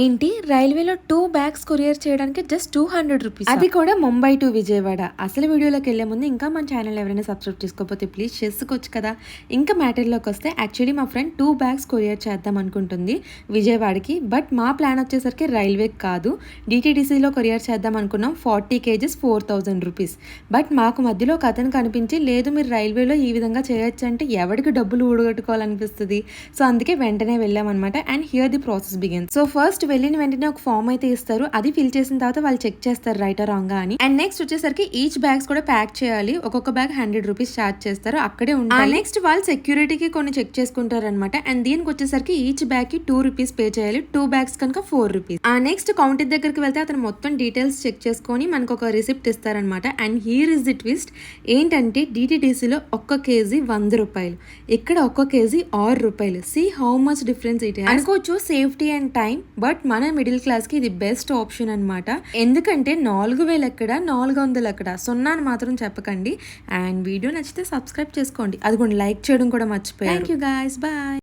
ఏంటి రైల్వేలో 2 bags courier చేయడానికి జస్ట్ 200 రూపీస్, అది కూడా ముంబై టు విజయవాడ. అసలు వీడియోలోకి వెళ్లే ముందు ఇంకా మన ఛానల్ ఎవరైనా సబ్స్క్రైబ్ చేసుకోకపోతే ప్లీజ్ చేసుకోవచ్చు కదా. ఇంకా మ్యాటర్లోకి వస్తే యాక్చువల్లీ మా ఫ్రెండ్ 2 బ్యాగ్స్ కొరియర్ చేద్దాం అనుకుంటుంది విజయవాడకి. బట్ మా ప్లాన్ వచ్చేసరికి రైల్వేకి కాదు, డిటీడీసీలో కొరియర్ చేద్దాం అనుకున్నాం. 40 kgs 4000 రూపీస్. బట్ మాకు మధ్యలో ఒక అతను కనిపించి లేదు మీరు రైల్వేలో ఈ విధంగా చేయొచ్చు అంటే ఎవరికి డబ్బులు ఊడగట్టుకోవాలనిపిస్తుంది. సో అందుకే వెంటనే వెళ్ళామన్నమాట. And here the process begin. So first వెళ్ళిన వెంటనే ఒక ఫామ్ అయితే ఇస్తారు, అది ఫిల్ చేసిన తర్వాత వాళ్ళు చెక్ చేస్తారు రైట్ ఆర్ రాంగ్ అని. అండ్ నెక్స్ట్ వచ్చేసరికి ఈచ్ బ్యాగ్స్ కూడా ప్యాక్ చేయాలి. ఒక్కొక్క బ్యాగ్ 100 రూపీస్ ఛార్జ్ చేస్తారు, అక్కడే ఉంటాయి. నెక్స్ట్ వాళ్ళు సెక్యూరిటీకి కొన్ని చెక్ చేసుకుంటారు అనమాట. అండ్ దీనికి వచ్చేసరికి ఈచ్ బ్యాగ్ కి 2 రూపీస్ పే చేయాలి. 2 బ్యాగ్స్ కనుక 4 రూపీస్. ఆ నెక్స్ట్ కౌంటర్ దగ్గరికి వెళ్తే అతను మొత్తం డీటెయిల్స్ చెక్ చేసుకొని మనకు ఒక రిసిప్ట్ ఇస్తారనమాట. And here is the twist ఏంటంటే డిటీడీసీలో 1 కేజీ 100 రూపాయలు, ఇక్కడ 1 కేజీ 6 రూపాయలు. See how much difference it అనుకోవచ్చు సేఫ్టీ అండ్ టైం. బట్ మన మిడిల్ క్లాస్ కి ఇది బెస్ట్ ఆప్షన్ అనమాట. ఎందుకంటే 4000 ఎక్కడ 400 ఎక్కడ, సున్నాను మాత్రం చెప్పకండి. అండ్ వీడియో నచ్చితే సబ్స్క్రైబ్ చేసుకోండి, అదిగోండి లైక్ చేయడం కూడా మర్చిపోయారు. Thank you guys, bye.